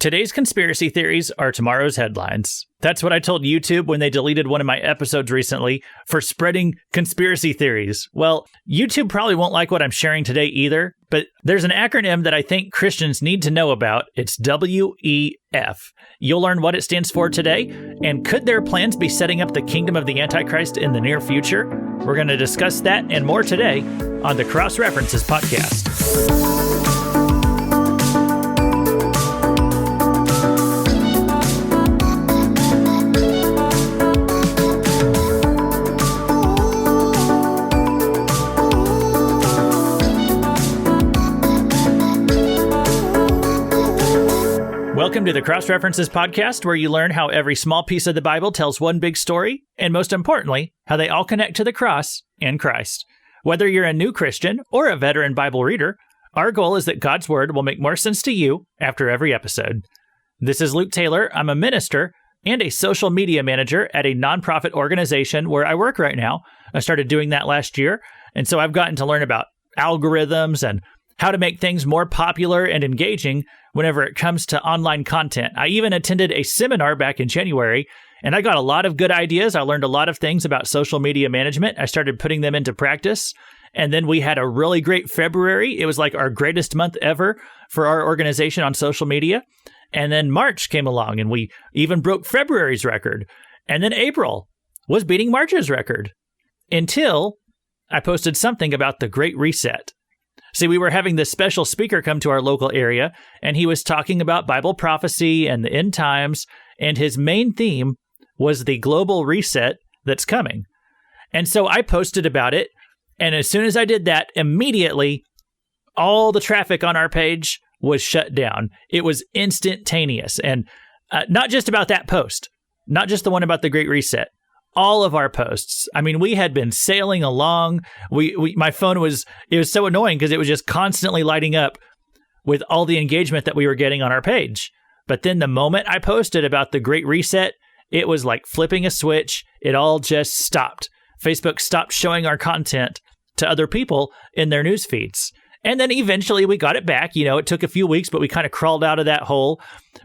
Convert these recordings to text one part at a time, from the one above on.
Today's conspiracy theories are tomorrow's headlines. That's what I told YouTube when they deleted one of my episodes recently for spreading conspiracy theories. Well, YouTube probably won't like what I'm sharing today either, but there's an acronym that I think Christians need to know about. It's WEF. You'll learn what it stands for today, and could their plans be setting up the kingdom of the Antichrist in the near future? We're going to discuss that and more today on the Cross References podcast. Welcome to the Cross References podcast, where you learn how every small piece of the Bible tells one big story, and most importantly, how they all connect to the cross and Christ. Whether you're a new Christian or a veteran Bible reader, our goal is that God's Word will make more sense to you after every episode. This is Luke Taylor. I'm a minister and a social media manager at a nonprofit organization where I work right now. I started doing that last year, and so I've gotten to learn about algorithms and how to make things more popular and engaging whenever it comes to online content. I even attended a seminar back in January, and I got a lot of good ideas. I learned a lot of things about social media management. I started putting them into practice, and then we had a really great February. It was like our greatest month ever for our organization on social media. And then March came along, and we even broke February's record. And then April was beating March's record until I posted something about the Great Reset. See, we were having this special speaker come to our local area, and he was talking about Bible prophecy and the end times, and his main theme was the global reset that's coming. And so I posted about it, and as soon as I did that, immediately, all the traffic on our page was shut down. It was instantaneous, and not just about that post, not just the one about the Great Reset. All of our posts. I mean, we had been sailing along. My phone it was so annoying because it was just constantly lighting up with all the engagement that we were getting on our page. But then the moment I posted about the Great Reset, it was like flipping a switch. It all just stopped. Facebook stopped showing our content to other people in their news feeds. And then eventually we got it back. You know, it took a few weeks, but we kind of crawled out of that hole.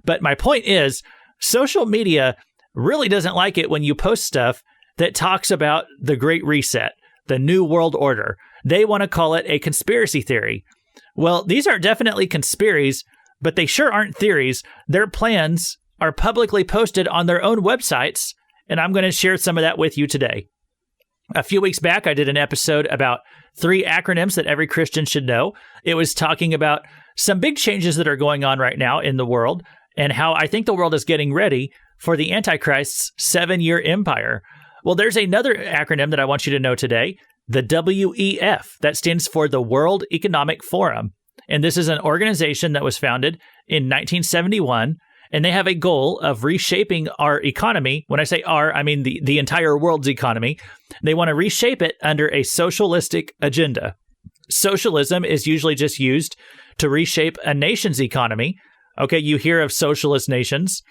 But my point is, social media really doesn't like it when you post stuff that talks about the Great Reset, the New World Order. They want to call it a conspiracy theory. Well, these are definitely conspiracies, but they sure aren't theories. Their plans are publicly posted on their own websites, and I'm going to share some of that with you today. A few weeks back, I did an episode about 3 acronyms that every Christian should know. It was talking about some big changes that are going on right now in the world and how I think the world is getting ready for the Antichrist's 7-year empire. Well, there's another acronym that I want you to know today, the WEF. That stands for the World Economic Forum. And this is an organization that was founded in 1971, and they have a goal of reshaping our economy. When I say our, I mean the entire world's economy. They want to reshape it under a socialistic agenda. Socialism is usually just used to reshape a nation's economy. Okay, you hear of socialist nations.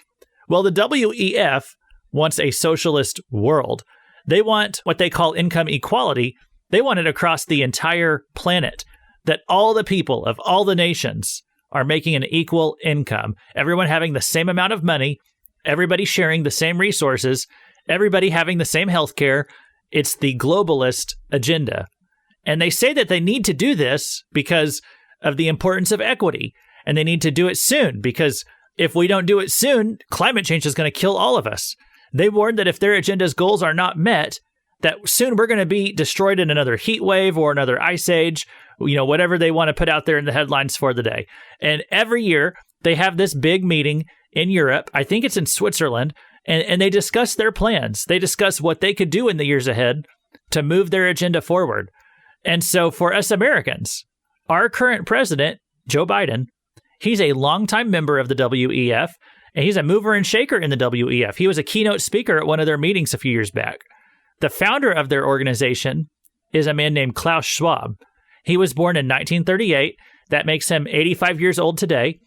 Well, the WEF wants a socialist world. They want what they call income equality. They want it across the entire planet, that all the people of all the nations are making an equal income. Everyone having the same amount of money, everybody sharing the same resources, everybody having the same health care. It's the globalist agenda. And they say that they need to do this because of the importance of equity. And they need to do it soon because if we don't do it soon, climate change is going to kill all of us. They warned that if their agenda's goals are not met, that soon we're going to be destroyed in another heat wave or another ice age, whatever they want to put out there in the headlines for the day. And every year they have this big meeting in Europe. I think it's in Switzerland. And they discuss their plans. They discuss what they could do in the years ahead to move their agenda forward. And so for us Americans, our current president, Joe Biden, he's a longtime member of the WEF, and he's a mover and shaker in the WEF. He was a keynote speaker at one of their meetings a few years back. The founder of their organization is a man named Klaus Schwab. He was born in 1938. That makes him 85 years old today.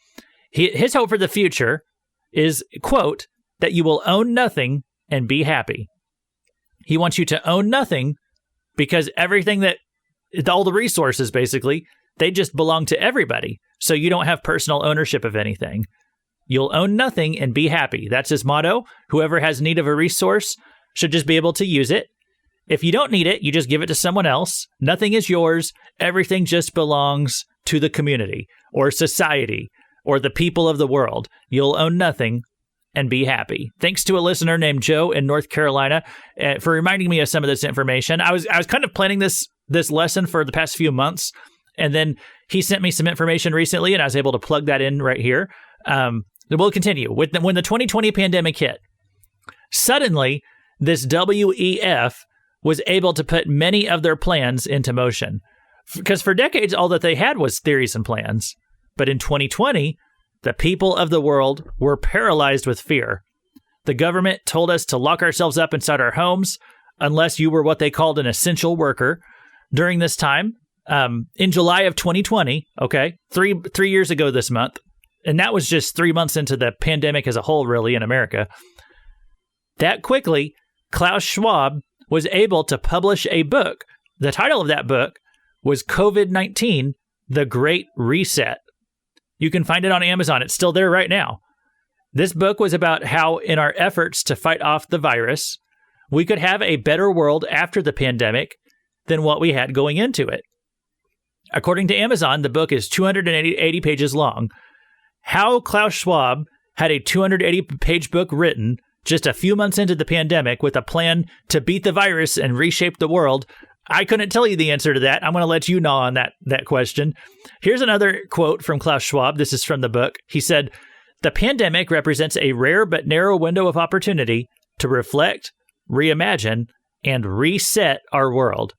His hope for the future is, quote, that you will own nothing and be happy. He wants you to own nothing because all the resources, basically, they just belong to everybody. So you don't have personal ownership of anything. You'll own nothing and be happy. That's his motto. Whoever has need of a resource should just be able to use it. If you don't need it, you just give it to someone else. Nothing is yours. Everything just belongs to the community or society or the people of the world. You'll own nothing and be happy. Thanks to a listener named Joe in North Carolina for reminding me of some of this information. I was kind of planning this lesson for the past few months, and then he sent me some information recently, and I was able to plug that in right here. We'll continue. When the 2020 pandemic hit, suddenly this WEF was able to put many of their plans into motion. Because for decades, all that they had was theories and plans. But in 2020, the people of the world were paralyzed with fear. The government told us to lock ourselves up inside our homes unless you were what they called an essential worker. During this time, in July of 2020, okay, three years ago this month, and that was just 3 months into the pandemic as a whole, really, in America. That quickly, Klaus Schwab was able to publish a book. The title of that book was COVID-19, The Great Reset. You can find it on Amazon. It's still there right now. This book was about how, in our efforts to fight off the virus, we could have a better world after the pandemic than what we had going into it. According to Amazon, the book is 280 pages long. How Klaus Schwab had a 280-page book written just a few months into the pandemic with a plan to beat the virus and reshape the world, I couldn't tell you the answer to that. I'm going to let you know on that question. Here's another quote from Klaus Schwab. This is from the book. He said, "The pandemic represents a rare but narrow window of opportunity to reflect, reimagine, and reset our world."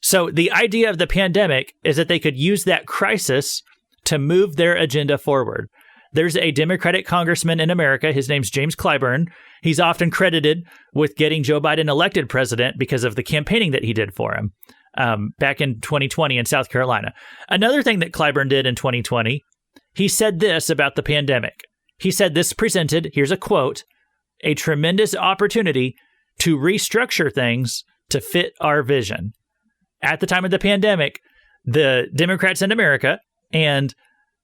So the idea of the pandemic is that they could use that crisis to move their agenda forward. There's a Democratic congressman in America. His name's James Clyburn. He's often credited with getting Joe Biden elected president because of the campaigning that he did for him back in 2020 in South Carolina. Another thing that Clyburn did in 2020, he said this about the pandemic. He said this presented, here's a quote, "a tremendous opportunity to restructure things to fit our vision." At the time of the pandemic, the Democrats in America and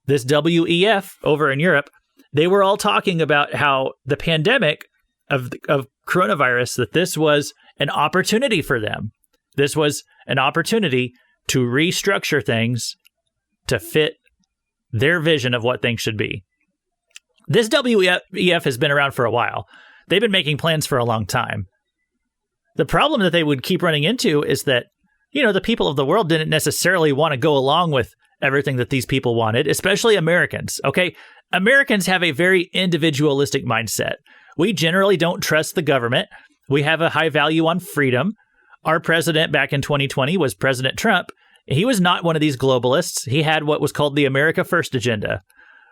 this WEF over in Europe, they were all talking about how the pandemic of coronavirus, that this was an opportunity for them. This was an opportunity to restructure things to fit their vision of what things should be. This WEF has been around for a while. They've been making plans for a long time. The problem that they would keep running into is that, the people of the world didn't necessarily want to go along with everything that these people wanted, especially Americans. Okay, Americans have a very individualistic mindset. We generally don't trust the government. We have a high value on freedom. Our president back in 2020 was President Trump. He was not one of these globalists. He had what was called the America First agenda.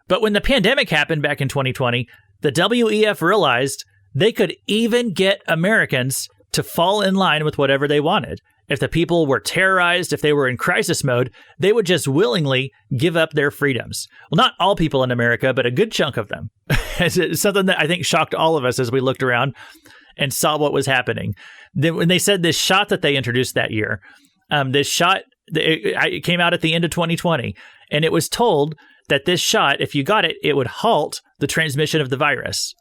But when the pandemic happened back in 2020, the WEF realized they could even get Americans to fall in line with whatever they wanted. If the people were terrorized, if they were in crisis mode, they would just willingly give up their freedoms. Well, not all people in America, but a good chunk of them. It's something that I think shocked all of us as we looked around and saw what was happening. Then when they said this shot that they introduced that year, it came out at the end of 2020, and it was told that this shot, if you got it, it would halt the transmission of the virus.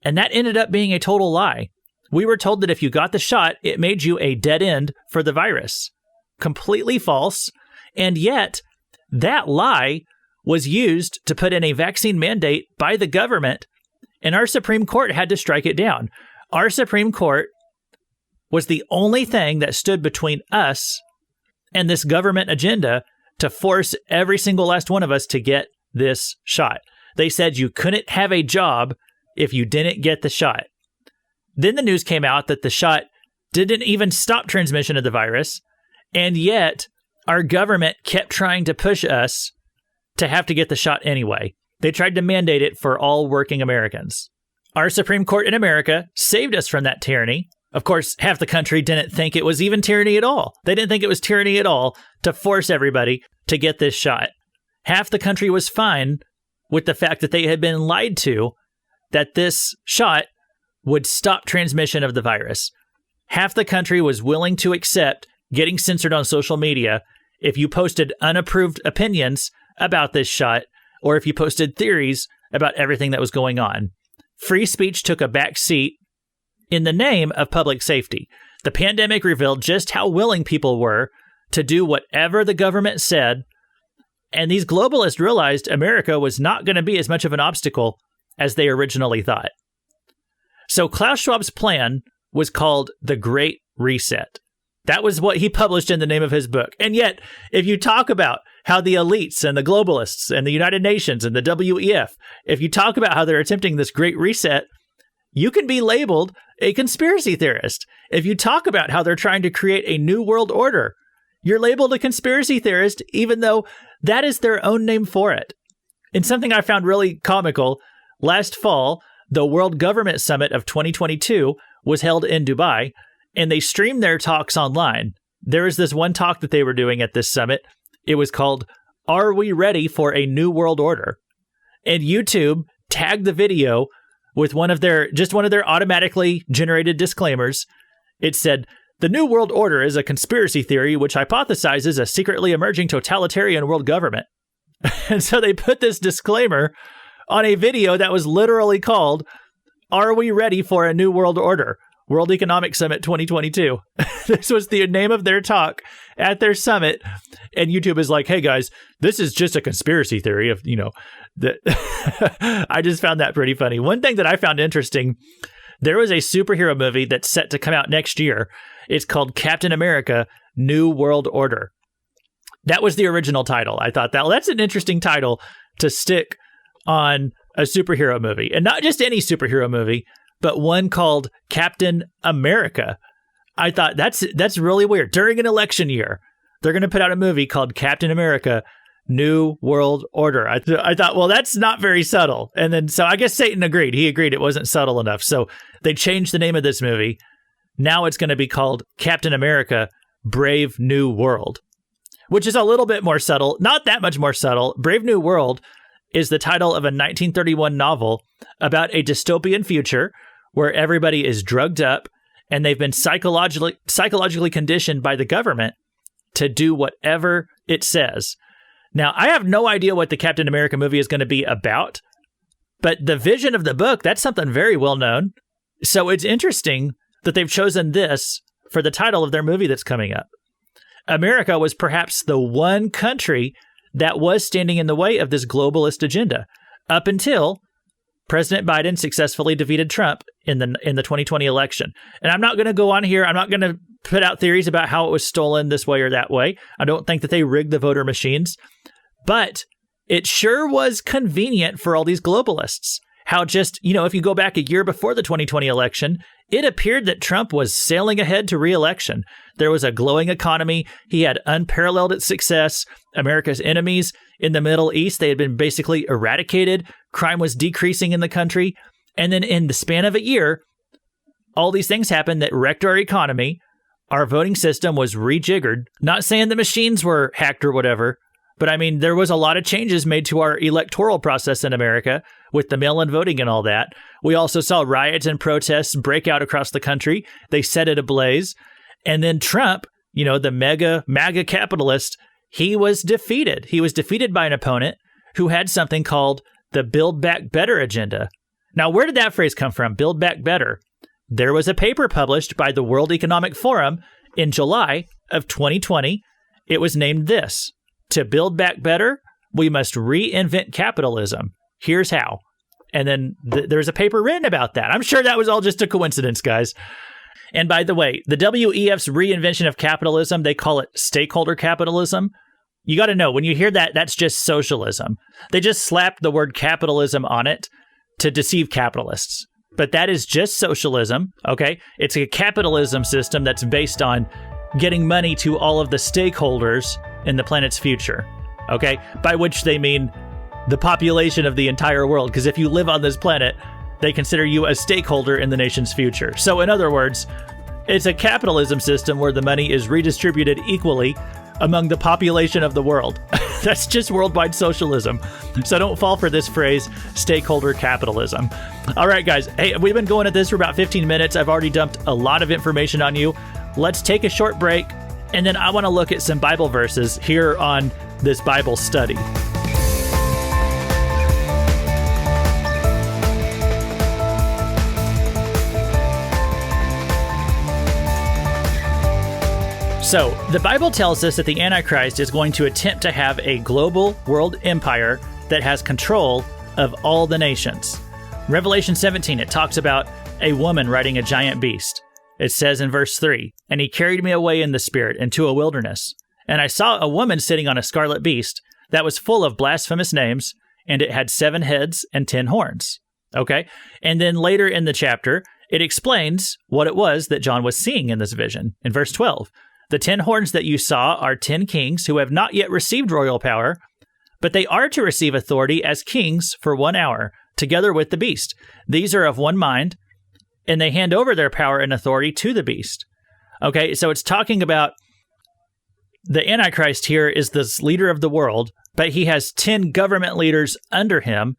And that ended up being a total lie. We were told that if you got the shot, it made you a dead end for the virus. Completely false. And yet, that lie was used to put in a vaccine mandate by the government, and our Supreme Court had to strike it down. Our Supreme Court was the only thing that stood between us and this government agenda to force every single last one of us to get this shot. They said you couldn't have a job if you didn't get the shot. Then the news came out that the shot didn't even stop transmission of the virus, and yet our government kept trying to push us to have to get the shot anyway. They tried to mandate it for all working Americans. Our Supreme Court in America saved us from that tyranny. Of course, half the country didn't think it was even tyranny at all. They didn't think it was tyranny at all to force everybody to get this shot. Half the country was fine with the fact that they had been lied to, that this shot would stop transmission of the virus. Half the country was willing to accept getting censored on social media if you posted unapproved opinions about this shot, or if you posted theories about everything that was going on. Free speech took a back seat in the name of public safety. The pandemic revealed just how willing people were to do whatever the government said, and these globalists realized America was not going to be as much of an obstacle as they originally thought. So Klaus Schwab's plan was called the Great Reset. That was what he published in the name of his book. And yet, if you talk about how the elites and the globalists and the United Nations and the WEF, if you talk about how they're attempting this Great Reset, you can be labeled a conspiracy theorist. If you talk about how they're trying to create a new world order, you're labeled a conspiracy theorist, even though that is their own name for it. And something I found really comical, last fall, the World Government Summit of 2022 was held in Dubai, and they streamed their talks online. There was this one talk that they were doing at this summit. It was called, "Are We Ready for a New World Order?" And YouTube tagged the video with one of their automatically generated disclaimers. It said, "The New World Order is a conspiracy theory which hypothesizes a secretly emerging totalitarian world government." And so they put this disclaimer on a video that was literally called, "Are We Ready for a New World Order? World Economic Summit 2022. This was the name of their talk at their summit. And YouTube is like, "Hey guys, this is just a conspiracy theory of, that." I just found that pretty funny. One thing that I found interesting, there was a superhero movie that's set to come out next year. It's called Captain America, New World Order. That was the original title. I thought that's an interesting title to stick on a superhero movie, and not just any superhero movie, but one called Captain America. I thought that's really weird. During an election year, they're going to put out a movie called Captain America, New World Order. I thought, well, that's not very subtle. And then, so I guess Satan agreed. He agreed it wasn't subtle enough. So they changed the name of this movie. Now it's going to be called Captain America, Brave New World, which is a little bit more subtle. Not that much more subtle. Brave New World is the title of a 1931 novel about a dystopian future where everybody is drugged up and they've been psychologically conditioned by the government to do whatever it says. Now, I have no idea what the Captain America movie is going to be about, but the vision of the book, that's something very well known. So it's interesting that they've chosen this for the title of their movie that's coming up. America was perhaps the one country that was standing in the way of this globalist agenda up until President Biden successfully defeated Trump in the 2020 election. And I'm not going to go on here. I'm not going to put out theories about how it was stolen this way or that way. I don't think that they rigged the voter machines, but it sure was convenient for all these globalists. How just, if you go back a year before the 2020 election, it appeared that Trump was sailing ahead to re-election. There was a glowing economy. He had unparalleled success. America's enemies in the Middle East, they had been basically eradicated. Crime was decreasing in the country. And then in the span of a year, all these things happened that wrecked our economy. Our voting system was rejiggered. Not saying the machines were hacked or whatever, but I mean, there was a lot of changes made to our electoral process in America with the mail-in voting and all that. We also saw riots and protests break out across the country. They set it ablaze. And then Trump, the MAGA capitalist, he was defeated. He was defeated by an opponent who had something called the Build Back Better agenda. Now, where did that phrase come from? Build Back Better. There was a paper published by the World Economic Forum in July of 2020. It was named this: "To build back better, we must reinvent capitalism. Here's how." And then there's a paper written about that. I'm sure that was all just a coincidence, guys. And by the way, the WEF's reinvention of capitalism, they call it stakeholder capitalism. You got to know, when you hear that, that's just socialism. They just slapped the word capitalism on it to deceive capitalists. But that is just socialism, okay? It's a capitalism system that's based on getting money to all of the stakeholders in the planet's future, okay? By which they mean the population of the entire world, because if you live on this planet, they consider you a stakeholder in the nation's future. So in other words, it's a capitalism system where the money is redistributed equally among the population of the world. That's just worldwide socialism. So don't fall for this phrase, stakeholder capitalism. All right, guys. Hey, we've been going at this for about 15 minutes. I've already dumped a lot of information on you. Let's take a short break, and then I want to look at some Bible verses here on this Bible study. So, the Bible tells us that the Antichrist is going to attempt to have a global world empire that has control of all the nations. Revelation 17, it talks about a woman riding a giant beast. It says in verse 3, "And he carried me away in the spirit into a wilderness. And I saw a woman sitting on a scarlet beast that was full of blasphemous names, and it had 7 heads and 10 horns." Okay? And then later in the chapter, it explains what it was that John was seeing in this vision. In verse 12, "The 10 horns that you saw are 10 kings who have not yet received royal power, but they are to receive authority as kings for 1 hour, together with the beast. These are of one mind, and they hand over their power and authority to the beast." Okay, so it's talking about the Antichrist here is this leader of the world, but he has 10 government leaders under him,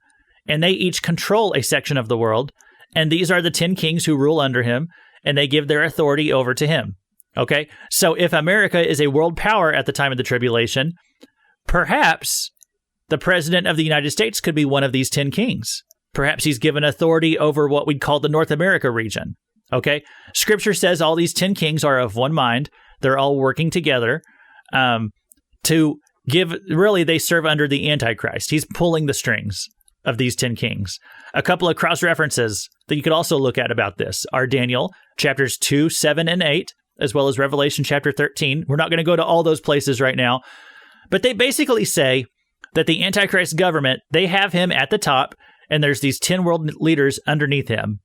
and they each control a section of the world. And these are the 10 kings who rule under him, and they give their authority over to him. Okay, so if America is a world power at the time of the tribulation, perhaps the president of the United States could be one of these 10 kings. Perhaps he's given authority over what we'd call the North America region. Okay, Scripture says all these 10 kings are of one mind. They're all working together to give, really, they serve under the Antichrist. He's pulling the strings of these 10 kings. A couple of cross-references that you could also look at about this are Daniel chapters 2, 7, and 8, as well as Revelation chapter 13. We're not going to go to all those places right now, but they basically say that the Antichrist government, they have him at the top, and there's these 10 world leaders underneath him.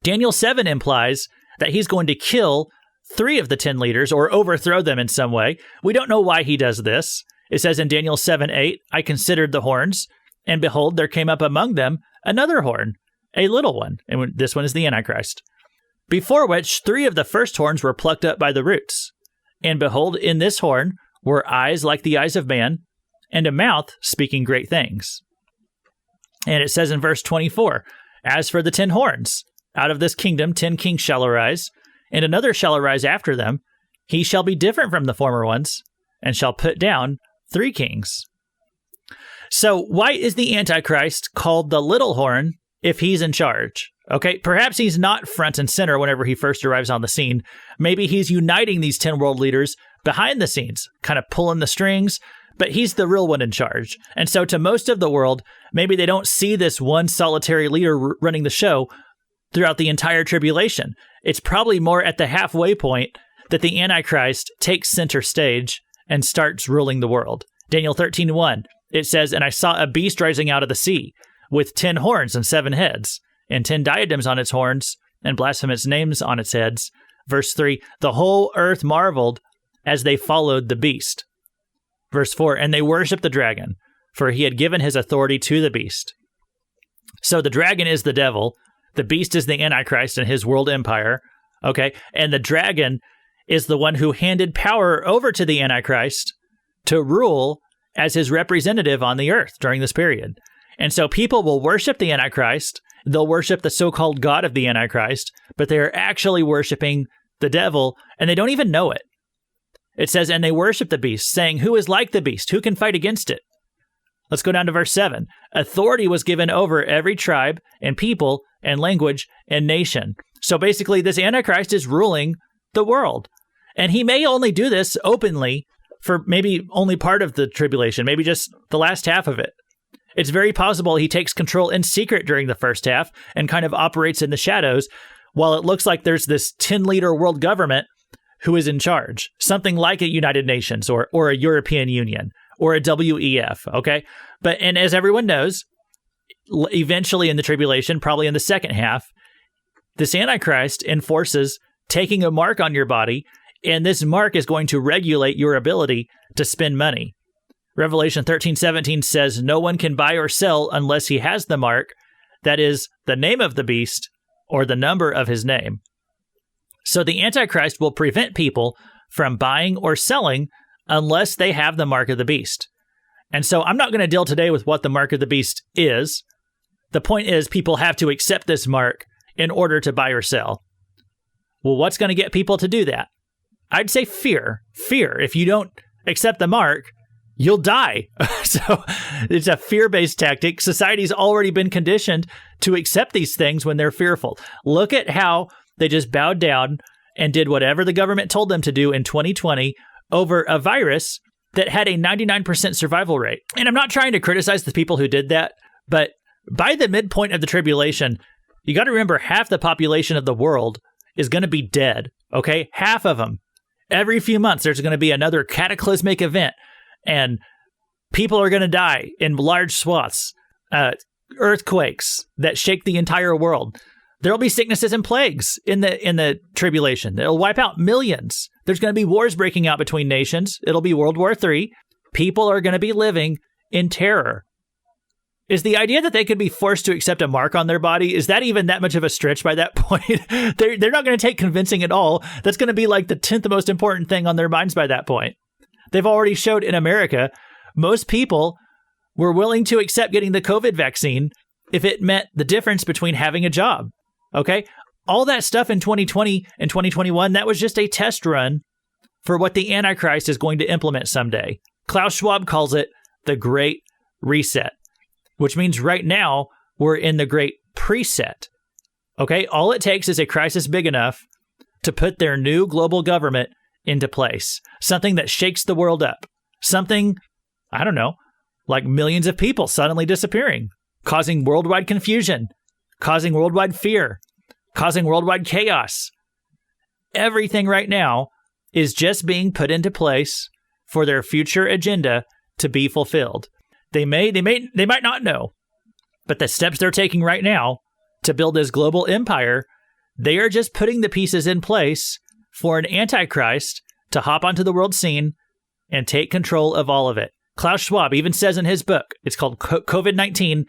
Daniel 7 implies that he's going to kill 3 of the 10 leaders or overthrow them in some way. We don't know why he does this. It says in Daniel 7:8, "I considered the horns, and behold, there came up among them another horn, a little one," and this one is the Antichrist, "before which 3 of the first horns were plucked up by the roots. And behold, in this horn were eyes like the eyes of man, and a mouth speaking great things." And it says in verse 24, "As for the 10 horns, out of this kingdom 10 kings shall arise, and another shall arise after them. He shall be different from the former ones, and shall put down 3 kings." So why is the Antichrist called the little horn if he's in charge? Okay, perhaps he's not front and center whenever he first arrives on the scene. Maybe he's uniting these 10 world leaders behind the scenes, kind of pulling the strings, but he's the real one in charge. And so to most of the world, maybe they don't see this one solitary leader running the show throughout the entire tribulation. It's probably more at the halfway point that the Antichrist takes center stage and starts ruling the world. Daniel 13:1, it says, "And I saw a beast rising out of the sea, with 10 horns and 7 heads, and 10 diadems on its horns, and blasphemous names on its heads." Verse 3, "The whole earth marveled as they followed the beast." Verse 4, "And they worshiped the dragon, for he had given his authority to the beast." So the dragon is the devil, the beast is the Antichrist and his world empire, okay? And the dragon is the one who handed power over to the Antichrist to rule as his representative on the earth during this period. And so people will worship the Antichrist, they'll worship the so-called God of the Antichrist, but they are actually worshiping the devil, and they don't even know it. It says, "And they worship the beast, saying, 'Who is like the beast? Who can fight against it?'" Let's go down to verse 7. "Authority was given over every tribe and people and language and nation." So basically, this Antichrist is ruling the world. And he may only do this openly for maybe only part of the tribulation, maybe just the last half of it. It's very possible he takes control in secret during the first half and kind of operates in the shadows, while it looks like there's this 10-leader world government who is in charge, something like a United Nations or a European Union or a WEF, okay? And as everyone knows, eventually in the tribulation, probably in the second half, this Antichrist enforces taking a mark on your body, and this mark is going to regulate your ability to spend money. Revelation 13:17 says, "No one can buy or sell unless he has the mark, that is, the name of the beast or the number of his name." So the Antichrist will prevent people from buying or selling unless they have the mark of the beast. And so I'm not going to deal today with what the mark of the beast is. The point is people have to accept this mark in order to buy or sell. Well, what's going to get people to do that? I'd say fear. Fear. If you don't accept the mark, you'll die. So it's a fear-based tactic. Society's already been conditioned to accept these things when they're fearful. Look at how they just bowed down and did whatever the government told them to do in 2020 over a virus that had a 99% survival rate. And I'm not trying to criticize the people who did that, but by the midpoint of the tribulation, you got to remember half the population of the world is going to be dead, okay? Half of them. Every few months, there's going to be another cataclysmic event, and people are going to die in large swaths. Earthquakes that shake the entire world. There'll be sicknesses and plagues in the tribulation. It'll wipe out millions. There's going to be wars breaking out between nations. It'll be World War III. People are going to be living in terror. Is the idea that they could be forced to accept a mark on their body, is that even that much of a stretch by that point? They're not going to take convincing at all. That's going to be like the 10th most important thing on their minds by that point. They've already showed in America, most people were willing to accept getting the COVID vaccine if it meant the difference between having a job. Okay? All that stuff in 2020 and 2021, that was just a test run for what the Antichrist is going to implement someday. Klaus Schwab calls it the Great Reset, which means right now we're in the Great Preset. Okay? All it takes is a crisis big enough to put their new global government into place. Something that shakes the world up. Something, I don't know, like millions of people suddenly disappearing, causing worldwide confusion, causing worldwide fear, causing worldwide chaos. Everything right now is just being put into place for their future agenda to be fulfilled. They might not know, but the steps they're taking right now to build this global empire, they are just putting the pieces in place for an Antichrist to hop onto the world scene and take control of all of it. Klaus Schwab even says in his book, it's called COVID-19,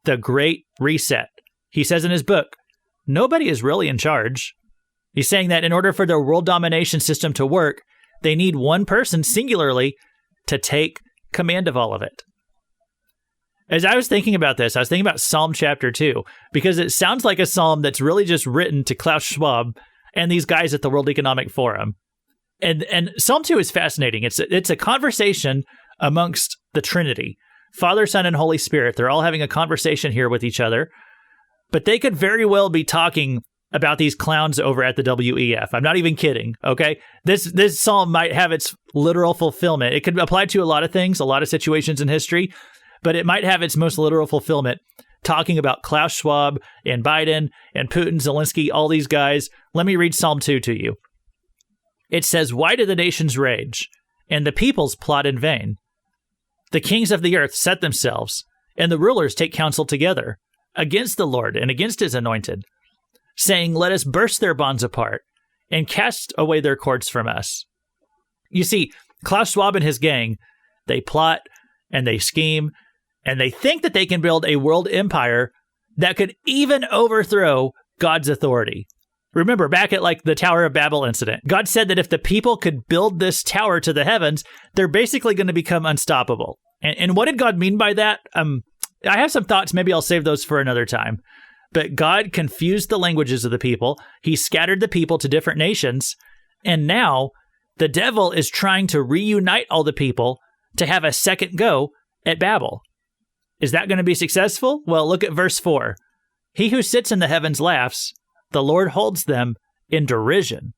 The Great Reset. He says in his book, nobody is really in charge. He's saying that in order for their world domination system to work, they need one person singularly to take command of all of it. As I was thinking about this, I was thinking about Psalm chapter 2, because it sounds like a psalm that's really just written to Klaus Schwab and these guys at the World Economic Forum. And Psalm 2 is fascinating. It's a conversation amongst the Trinity, Father, Son, and Holy Spirit. They're all having a conversation here with each other, but they could very well be talking about these clowns over at the WEF. I'm not even kidding, okay? This psalm might have its literal fulfillment. It could apply to a lot of things, a lot of situations in history, but it might have its most literal fulfillment talking about Klaus Schwab and Biden and Putin, Zelensky, all these guys. Let me read Psalm 2 to you. It says, "Why do the nations rage, and the peoples plot in vain? The kings of the earth set themselves, and the rulers take counsel together against the Lord and against his anointed, saying, let us burst their bonds apart and cast away their cords from us." You see, Klaus Schwab and his gang, they plot and they scheme, and they think that they can build a world empire that could even overthrow God's authority. Remember, back at like the Tower of Babel incident, God said that if the people could build this tower to the heavens, they're basically going to become unstoppable. And what did God mean by that? I have some thoughts. Maybe I'll save those for another time. But God confused the languages of the people. He scattered the people to different nations. And now the devil is trying to reunite all the people to have a second go at Babel. Is that going to be successful? Well, look at verse 4. He who sits in the heavens laughs. The Lord holds them in derision.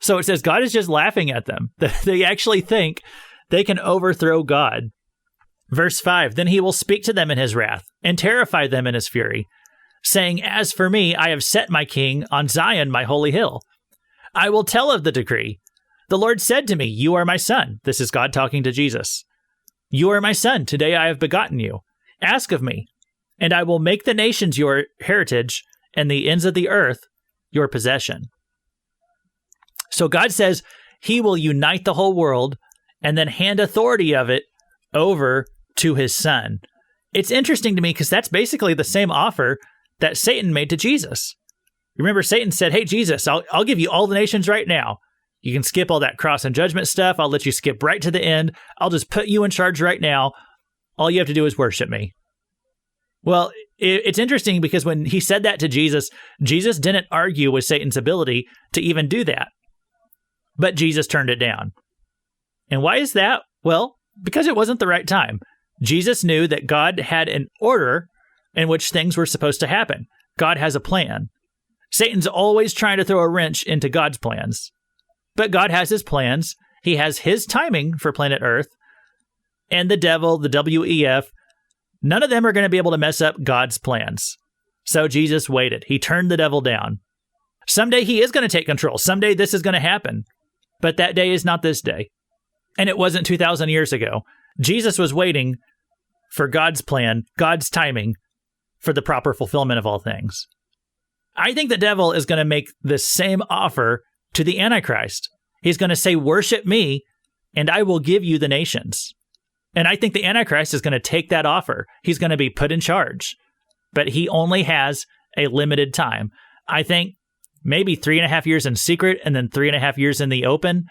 So it says God is just laughing at them. They actually think they can overthrow God. Verse 5, then he will speak to them in his wrath and terrify them in his fury, saying, as for me, I have set my king on Zion, my holy hill. I will tell of the decree. The Lord said to me, you are my son. This is God talking to Jesus. You are my son. Today I have begotten you. Ask of me, and I will make the nations your heritage and the ends of the earth your possession. So God says he will unite the whole world and then hand authority of it over to his son. It's interesting to me because that's basically the same offer that Satan made to Jesus. Remember, Satan said, hey, Jesus, I'll give you all the nations right now. You can skip all that cross and judgment stuff. I'll let you skip right to the end. I'll just put you in charge right now. All you have to do is worship me. Well, it's interesting because when he said that to Jesus, Jesus didn't argue with Satan's ability to even do that. But Jesus turned it down. And why is that? Well, because it wasn't the right time. Jesus knew that God had an order in which things were supposed to happen. God has a plan. Satan's always trying to throw a wrench into God's plans. But God has his plans. He has his timing for planet Earth. And the devil, the WEF, none of them are going to be able to mess up God's plans. So Jesus waited. He turned the devil down. Someday he is going to take control. Someday this is going to happen. But that day is not this day. And it wasn't 2,000 years ago. Jesus was waiting for God's plan, God's timing, for the proper fulfillment of all things. I think the devil is going to make the same offer to the Antichrist. He's going to say, worship me, and I will give you the nations. And I think the Antichrist is going to take that offer. He's going to be put in charge. But he only has a limited time. I think maybe 3.5 years in secret, and then 3.5 years in the open.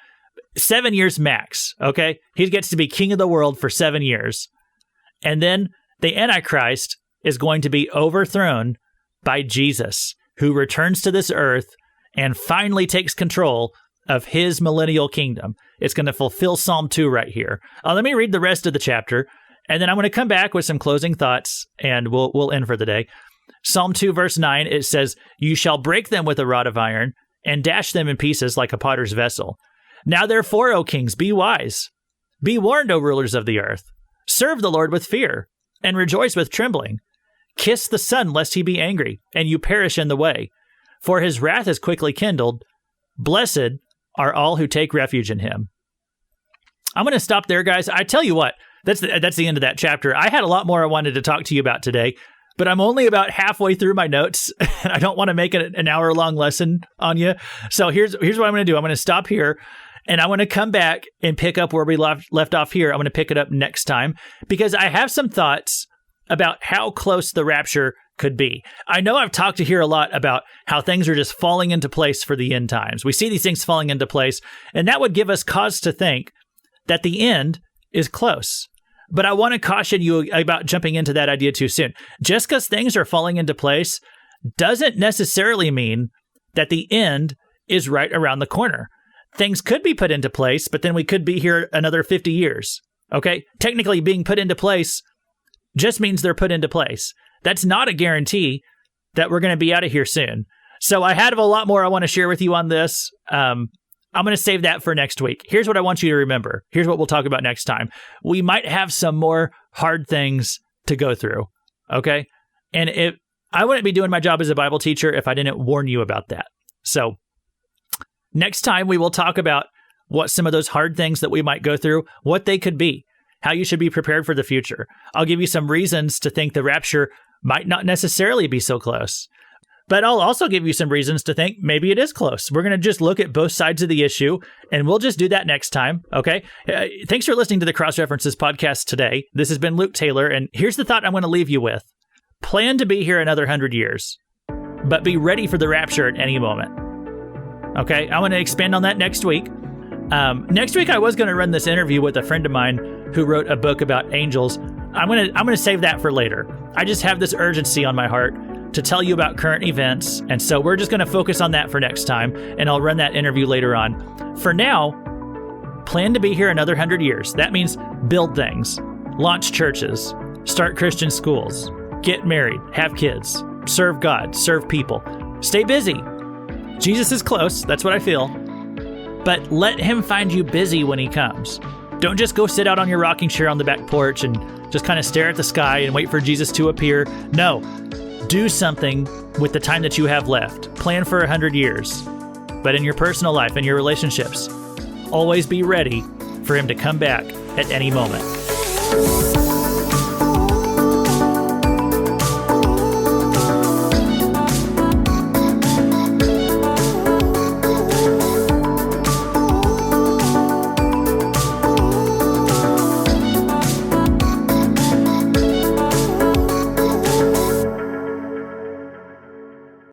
7 years max, okay? He gets to be king of the world for 7 years. And then the Antichrist is going to be overthrown by Jesus, who returns to this earth and finally takes control of his millennial kingdom. It's going to fulfill Psalm 2 right here. Let me read the rest of the chapter, and then I'm going to come back with some closing thoughts, and we'll end for the day. Psalm 2, verse 9, it says, "You shall break them with a rod of iron and dash them in pieces like a potter's vessel. Now therefore, O kings, be wise. Be warned, O rulers of the earth. Serve the Lord with fear and rejoice with trembling. Kiss the Son, lest he be angry, and you perish in the way. For his wrath is quickly kindled. Blessed are all who take refuge in him." I'm going to stop there, guys. I tell you what, that's the end of that chapter. I had a lot more I wanted to talk to you about today, but I'm only about halfway through my notes, and I don't want to make it an hour-long lesson on you. So here's what I'm going to do. I'm going to stop here, and I want to come back and pick up where we left off here. I'm going to pick it up next time, because I have some thoughts about how close the rapture could be. I know I've talked here a lot about how things are just falling into place for the end times. We see these things falling into place, and that would give us cause to think that the end is close. But I want to caution you about jumping into that idea too soon. Just because things are falling into place doesn't necessarily mean that the end is right around the corner. Things could be put into place, but then we could be here another 50 years. Okay? Technically, being put into place just means they're put into place. That's not a guarantee that we're going to be out of here soon. So I have a lot more I want to share with you on this. I'm going to save that for next week. Here's what I want you to remember. Here's what we'll talk about next time. We might have some more hard things to go through. Okay? And I wouldn't be doing my job as a Bible teacher if I didn't warn you about that. So next time we will talk about what some of those hard things that we might go through, what they could be, how you should be prepared for the future. I'll give you some reasons to think the rapture might not necessarily be so close. But I'll also give you some reasons to think maybe it is close. We're going to just look at both sides of the issue, and we'll just do that next time, okay? Thanks for listening to the Cross References podcast today. This has been Luke Taylor, and here's the thought I'm going to leave you with. Plan to be here another 100 years, but be ready for the rapture at any moment. Okay? I'm going to expand on that next week. Next week, I was going to run this interview with a friend of mine who wrote a book about angels. I'm going to save that for later. I just have this urgency on my heart to tell you about current events, and so we're just going to focus on that for next time, and I'll run that interview later on. For now, plan to be here another 100 years. That means build things, launch churches, start Christian schools, get married, have kids, serve God, serve people. Stay busy. Jesus is close. That's what I feel. But let him find you busy when he comes. Don't just go sit out on your rocking chair on the back porch and just kind of stare at the sky and wait for Jesus to appear. No, do something with the time that you have left. Plan for 100 years. But in your personal life and your relationships, always be ready for him to come back at any moment.